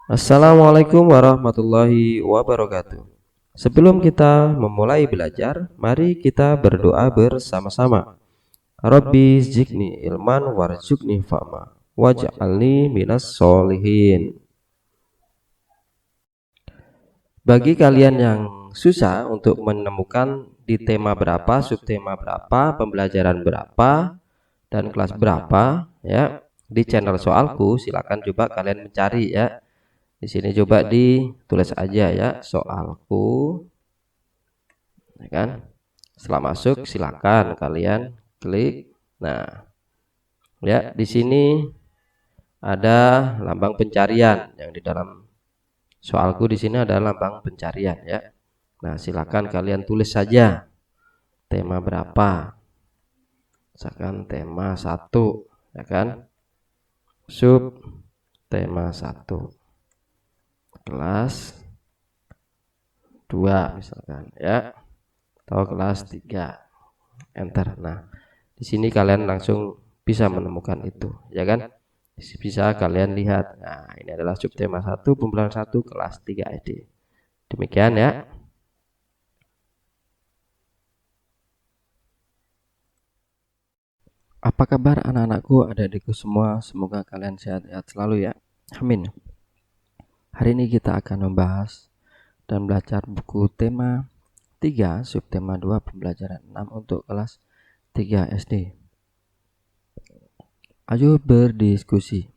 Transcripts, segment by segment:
Assalamualaikum warahmatullahi wabarakatuh. Sebelum kita memulai belajar, mari kita berdoa bersama-sama. Rabbi zidni ilman warzuqni fahma waj'alni minas solihin. Bagi kalian yang susah untuk menemukan di tema berapa, subtema berapa, pembelajaran berapa, dan kelas berapa, ya, di channel soalku, silakan coba kalian mencari ya. Di sini coba ditulis aja ya soalku, ya kan? Setelah masuk silakan kalian klik. Nah, ya di sini ada lambang pencarian yang di dalam soalku di sini ada lambang pencarian ya. Nah, silakan kalian tulis saja tema berapa. Misalkan tema 1, ya kan? Sub tema 1. Kelas 2 misalkan ya. Atau kelas 3. Enter. Nah, di sini kalian langsung bisa menemukan itu, ya kan? Bisa kalian lihat. Nah, ini adalah subtema 1 pembelajaran 1 kelas 3 SD. Demikian ya. Apa kabar anak-anakku, adik-adikku semua? Semoga kalian sehat-sehat selalu ya. Amin. Hari ini kita akan membahas dan belajar buku tema 3, subtema 2, pembelajaran 6 untuk kelas 3 SD. Ayo berdiskusi.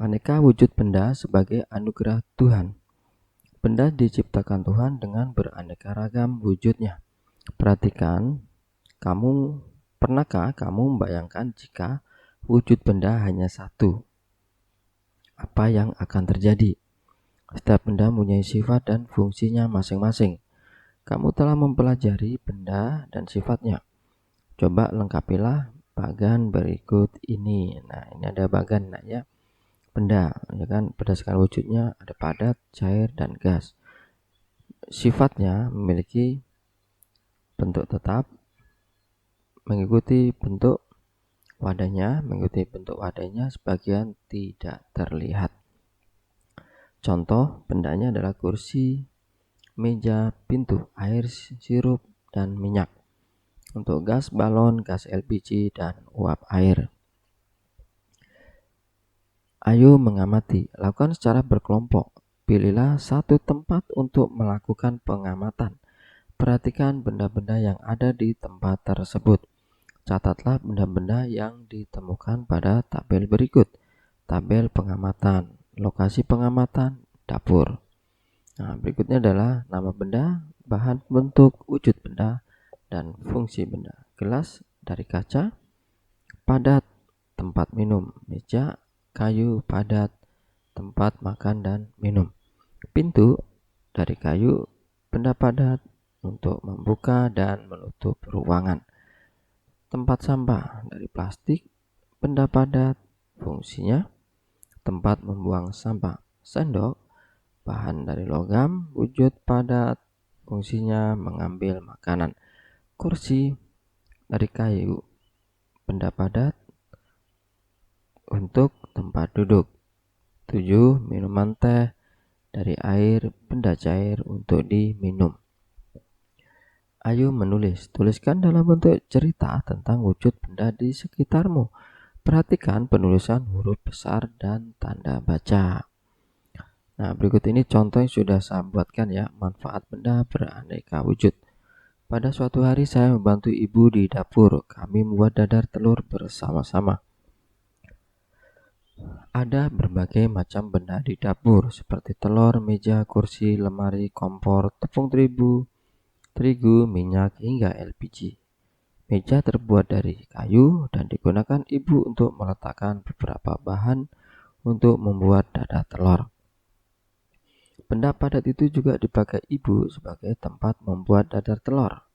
Aneka wujud benda sebagai anugerah Tuhan. Benda diciptakan Tuhan dengan beraneka ragam wujudnya. Perhatikan, pernahkah kamu membayangkan jika wujud benda hanya satu? Apa yang akan terjadi? Setiap benda mempunyai sifat dan fungsinya masing-masing. Kamu telah mempelajari benda dan sifatnya. Coba lengkapilah bagan berikut ini. Nah, ini ada bagan ya. Benda, ya kan, berdasarkan wujudnya ada padat, cair, dan gas. Sifatnya memiliki bentuk tetap, mengikuti bentuk wadahnya, sebagian tidak terlihat. Contoh bendanya adalah kursi, meja, pintu, air, sirup, dan minyak. Untuk gas balon, gas LPG, dan uap air. Ayo mengamati, lakukan secara berkelompok. Pilihlah satu tempat untuk melakukan pengamatan. Perhatikan benda-benda yang ada di tempat tersebut. Catatlah benda-benda yang ditemukan pada tabel berikut. Tabel pengamatan, lokasi pengamatan, dapur. Nah, berikutnya adalah nama benda, bahan bentuk, wujud benda, dan fungsi benda. Gelas dari kaca, padat, tempat minum. Meja, kayu, padat, tempat makan dan minum. Pintu dari kayu, benda padat untuk membuka dan menutup ruangan. Tempat sampah dari plastik, benda padat, fungsinya tempat membuang sampah. Sendok, bahan dari logam, wujud padat, fungsinya mengambil makanan. Kursi dari kayu, benda padat untuk tempat duduk. 7. Minuman teh dari air, benda cair untuk diminum. Ayo menulis. Tuliskan dalam bentuk cerita tentang wujud benda di sekitarmu. Perhatikan penulisan huruf besar dan tanda baca. Nah, berikut ini contoh yang sudah saya buatkan ya. Manfaat benda beraneka wujud. Pada suatu hari saya membantu ibu di dapur. Kami membuat dadar telur bersama-sama. Ada berbagai macam benda di dapur seperti telur, meja, kursi, lemari, kompor, tepung terigu, minyak, hingga LPG. Meja terbuat dari kayu dan digunakan ibu untuk meletakkan beberapa bahan untuk membuat dadar telur. Benda padat itu juga dipakai ibu sebagai tempat membuat dadar telur.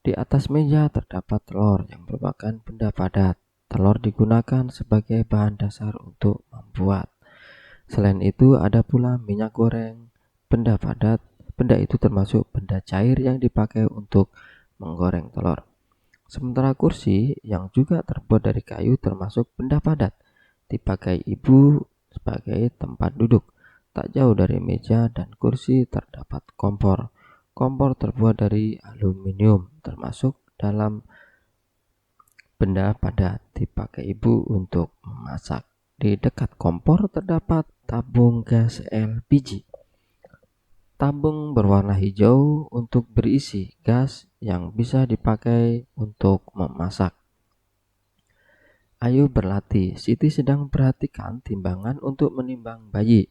Di atas meja terdapat telur yang merupakan benda padat. Telur digunakan sebagai bahan dasar untuk membuat. Selain itu ada pula minyak goreng, benda padat. Benda itu termasuk benda cair yang dipakai untuk menggoreng telur. Sementara kursi yang juga terbuat dari kayu termasuk benda padat, dipakai ibu sebagai tempat duduk. Tak jauh dari meja dan kursi terdapat kompor. Kompor terbuat dari aluminium, termasuk dalam benda padat dipakai ibu untuk memasak. Di dekat kompor terdapat tabung gas LPG. Tabung berwarna hijau untuk berisi gas yang bisa dipakai untuk memasak. Ayo berlatih. Siti sedang perhatikan timbangan untuk menimbang bayi.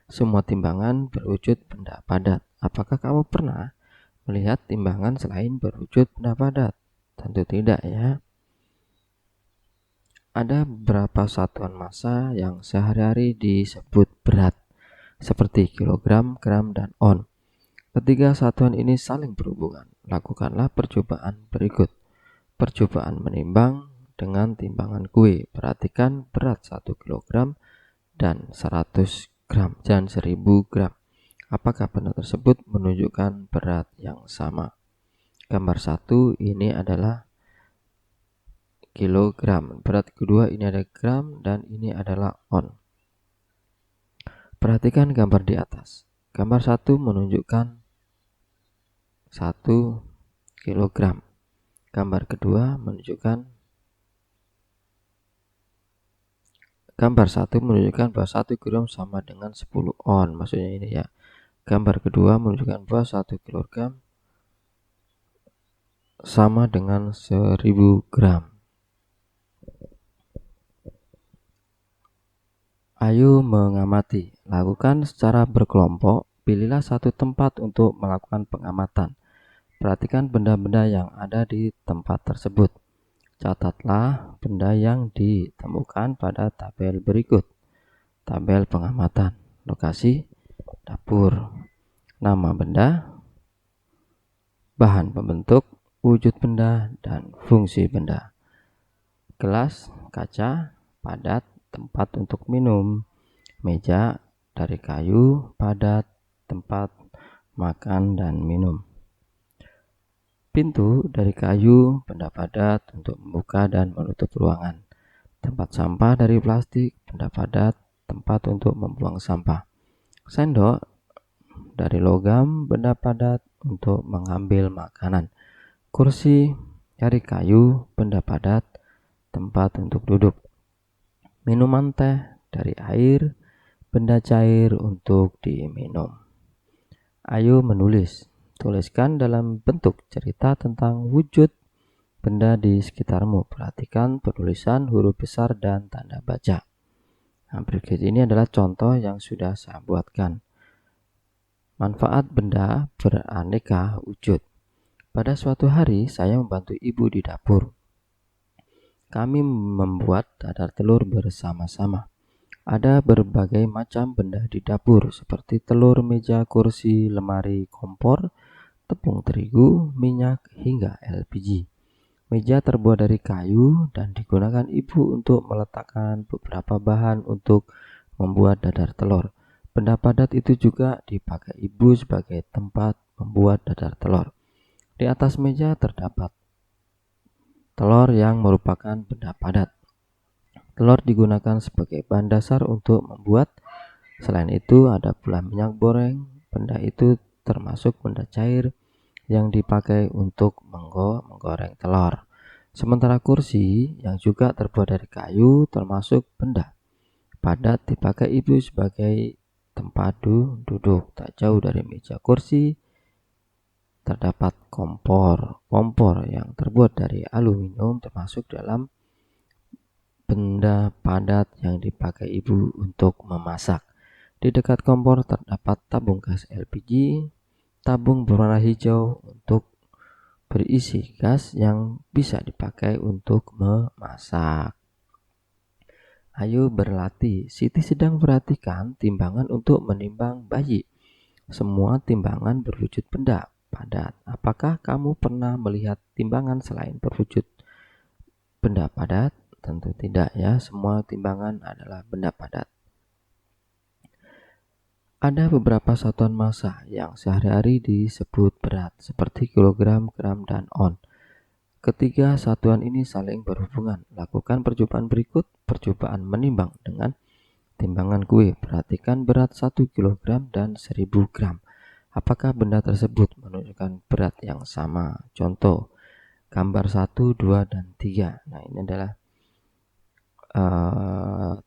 Semua timbangan berwujud benda padat. Apakah kamu pernah melihat timbangan selain berwujud benda padat? Tentu tidak ya. Ada beberapa satuan massa yang sehari-hari disebut berat, seperti kilogram, gram, dan on. Ketiga satuan ini saling berhubungan. Lakukanlah percobaan berikut. Percobaan menimbang dengan timbangan kue. Perhatikan berat 1 kg dan 100 gram dan 1000 gram. Apakah benda tersebut menunjukkan berat yang sama? Gambar 1 ini adalah kilogram. Berat kedua ini ada gram dan ini adalah on. Perhatikan gambar di atas. Gambar 1 menunjukkan 1 kilogram. Gambar kedua menunjukkan bahwa 1 kg sama dengan 10 on. Maksudnya ini ya. Gambar kedua menunjukkan bahwa 1 kg sama dengan 1000 gram. Ayo mengamati. Lakukan secara berkelompok. Pilihlah satu tempat untuk melakukan pengamatan. Perhatikan benda-benda yang ada di tempat tersebut. Catatlah benda yang ditemukan pada tabel berikut. Tabel pengamatan. Lokasi dapur. Nama benda, bahan pembentuk, wujud benda, dan fungsi benda. Gelas, kaca, padat, tempat untuk minum. Meja dari kayu, padat, tempat makan dan minum. Pintu dari kayu, benda padat untuk membuka dan menutup ruangan. Tempat sampah dari plastik, benda padat, tempat untuk membuang sampah. Sendok dari logam, benda padat untuk mengambil makanan. Kursi dari kayu, benda padat, tempat untuk duduk. Minuman teh dari air, benda cair untuk diminum. Ayo menulis. Tuliskan dalam bentuk cerita tentang wujud benda di sekitarmu. Perhatikan penulisan huruf besar dan tanda baca. Nah, berikut ini adalah contoh yang sudah saya buatkan. Manfaat benda beraneka wujud. Pada suatu hari, saya membantu ibu di dapur. Kami membuat dadar telur bersama-sama. Ada berbagai macam benda di dapur, seperti telur, meja, kursi, lemari, kompor, tepung terigu, minyak, hingga LPG. Meja terbuat dari kayu dan digunakan ibu untuk meletakkan beberapa bahan untuk membuat dadar telur. Benda padat itu juga dipakai ibu sebagai tempat membuat dadar telur. Di atas meja terdapat telur yang merupakan benda padat. Telur digunakan sebagai bahan dasar untuk membuat. Selain itu ada pula minyak goreng. Benda itu termasuk benda cair yang dipakai untuk menggoreng telur. Sementara kursi yang juga terbuat dari kayu termasuk benda padat dipakai ibu sebagai tempat duduk. Tak jauh dari meja kursi terdapat kompor. Kompor yang terbuat dari aluminium termasuk dalam benda padat yang dipakai ibu untuk memasak. Di dekat kompor terdapat tabung gas LPG. Tabung berwarna hijau untuk berisi gas yang bisa dipakai untuk memasak. Ayo berlatih. Siti sedang perhatikan timbangan untuk menimbang bayi. Semua timbangan berwujud benda padat. Apakah kamu pernah melihat timbangan selain berwujud benda padat? Tentu tidak ya, semua timbangan adalah benda padat. Ada beberapa satuan massa yang sehari-hari disebut berat, seperti kilogram, gram, dan on. Ketiga satuan ini saling berhubungan. Lakukan percobaan berikut. Percobaan menimbang dengan timbangan kue. Perhatikan berat 1 kg dan 1000 gram. Apakah benda tersebut menunjukkan berat yang sama? Contoh, gambar 1, 2, dan 3. Nah, ini adalah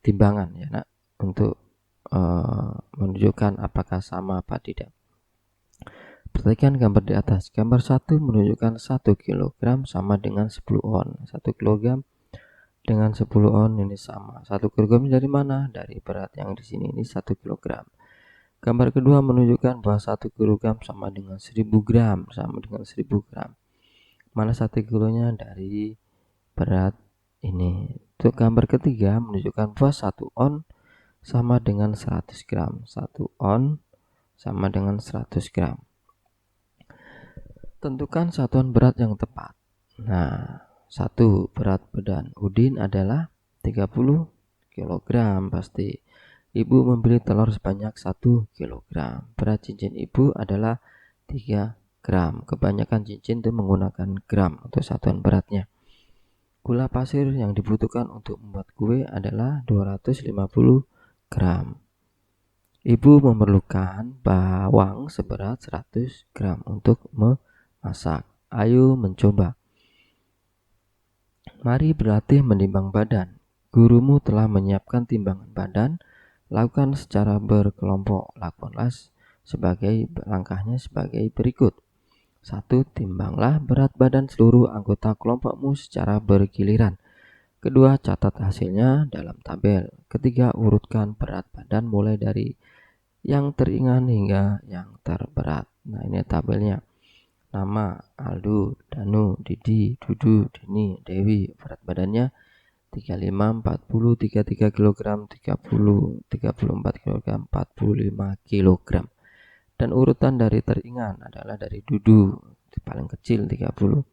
timbangan ya nak, untuk menunjukkan apakah sama apa tidak. Perhatikan gambar di atas. Gambar 1 menunjukkan 1 kg sama dengan 10 on. 1 kg dengan 10 on ini sama. 1 kg dari mana? Dari berat yang di sini, ini 1 kg. Gambar kedua menunjukkan bahwa 1 kg sama dengan 1000 gram. Sama dengan 1000 gram. Mana 1 kilonya? Dari berat ini. Untuk gambar ketiga menunjukkan bahwa 1 on sama dengan 100 gram. 1 on sama dengan 100 gram. Tentukan satuan berat yang tepat. Nah, 1. Berat badan Udin adalah 30 kg pasti. Ibu membeli telur sebanyak 1 kg. Berat cincin ibu adalah 3 gram. Kebanyakan cincin itu menggunakan gram untuk satuan beratnya. Gula pasir yang dibutuhkan untuk membuat kue adalah 250 gram. Ibu memerlukan bawang seberat 100 gram untuk memasak. Ayo mencoba. Mari berlatih menimbang badan. Gurumu telah menyiapkan timbangan badan. Lakukan secara berkelompok. Lakukanlah langkahnya sebagai berikut. 1. Timbanglah berat badan seluruh anggota kelompokmu secara bergiliran. Kedua, catat hasilnya dalam tabel. Ketiga, urutkan berat badan mulai dari yang teringan hingga yang terberat. Nah, ini tabelnya. Nama: Aldo, Danu, Didi, Dudu, Dini, Dewi. Berat badannya 35, 40, 33 kg, 30, 34 kg, 45 kg. Dan urutan dari teringan adalah dari Dudu, paling kecil 30.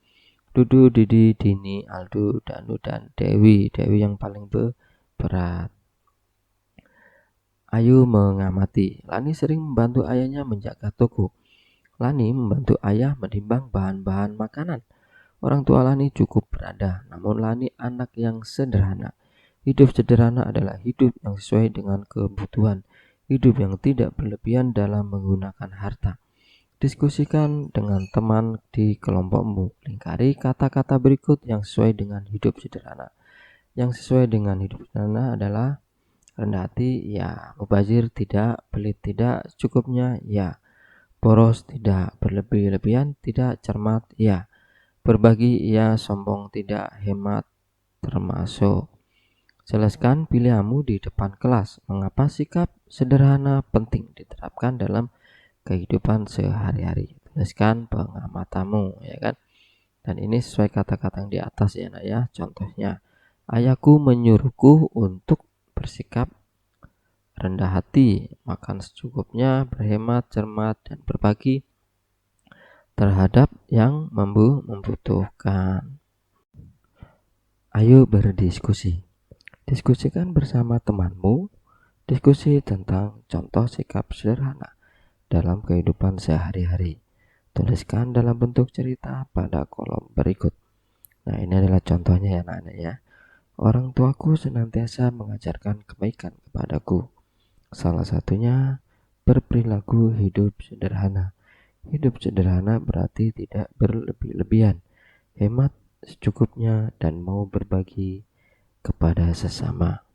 Dudu, Didi, Dini, Aldo, Danu, dan Dewi. Dewi yang paling berat. Ayo mengamati. Lani sering membantu ayahnya menjaga toko. Lani membantu ayah menimbang bahan-bahan makanan. Orang tua Lani cukup berada, namun Lani anak yang sederhana. Hidup sederhana adalah hidup yang sesuai dengan kebutuhan. Hidup yang tidak berlebihan dalam menggunakan harta. Diskusikan dengan teman di kelompokmu. Lingkari kata-kata berikut yang sesuai dengan hidup sederhana. Yang sesuai dengan hidup sederhana adalah rendah hati, ya. Mubazir, tidak. Pelit, tidak. Cukupnya, ya. Boros, tidak. Berlebih-lebihan, tidak. Cermat, ya. Berbagi, ya. Sombong, tidak. Hemat, termasuk. Jelaskan pilihanmu di depan kelas. Mengapa sikap sederhana penting diterapkan dalam kehidupan sehari-hari. Tuliskan pengamatanmu, ya kan. Dan ini sesuai kata-kata yang di atas ya nak ya. Contohnya, ayahku menyuruhku untuk bersikap rendah hati, makan secukupnya, berhemat, cermat, dan berbagi terhadap yang membutuhkan. Ayo berdiskusi. Diskusikan bersama temanmu. Diskusi tentang contoh sikap sederhana dalam kehidupan sehari-hari. Tuliskan dalam bentuk cerita pada kolom berikut. Nah, ini adalah contohnya ya anak-anak ya. Orang tuaku senantiasa mengajarkan kebaikan kepadaku. Salah satunya berperilaku hidup sederhana. Hidup sederhana berarti tidak berlebih-lebihan, hemat secukupnya, dan mau berbagi kepada sesama.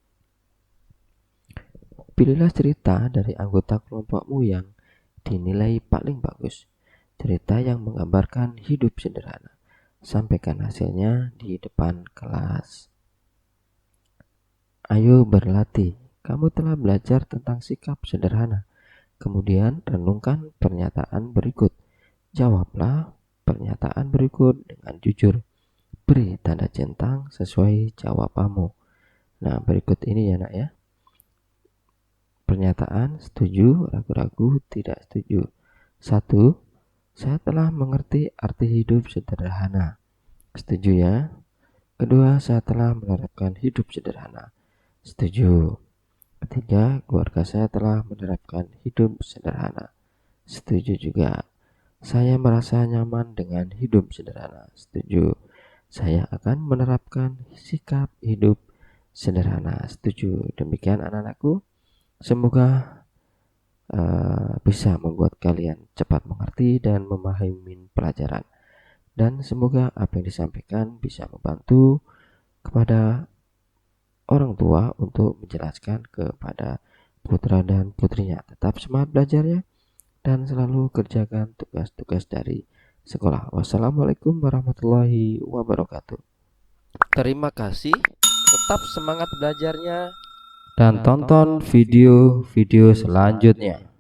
Pilihlah cerita dari anggota kelompokmu yang dinilai paling bagus. Cerita yang menggambarkan hidup sederhana. Sampaikan hasilnya di depan kelas. Ayo berlatih. Kamu telah belajar tentang sikap sederhana. Kemudian renungkan pernyataan berikut. Jawablah pernyataan berikut dengan jujur. Beri tanda centang sesuai jawabanmu. Nah, berikut ini ya nak ya. Pernyataan: setuju, ragu-ragu, tidak setuju. 1. Saya telah mengerti arti hidup sederhana. Setuju ya. Kedua, saya telah menerapkan hidup sederhana. Setuju. Ketiga, keluarga saya telah menerapkan hidup sederhana. Setuju juga. Saya merasa nyaman dengan hidup sederhana. Setuju. Saya akan menerapkan sikap hidup sederhana. Setuju. Demikian anak-anakku. Semoga bisa membuat kalian cepat mengerti dan memahami pelajaran. Dan semoga apa yang disampaikan bisa membantu kepada orang tua untuk menjelaskan kepada putra dan putrinya. Tetap semangat belajarnya dan selalu kerjakan tugas-tugas dari sekolah. Wassalamualaikum warahmatullahi wabarakatuh. Terima kasih. Tetap semangat belajarnya dan tonton video-video selanjutnya.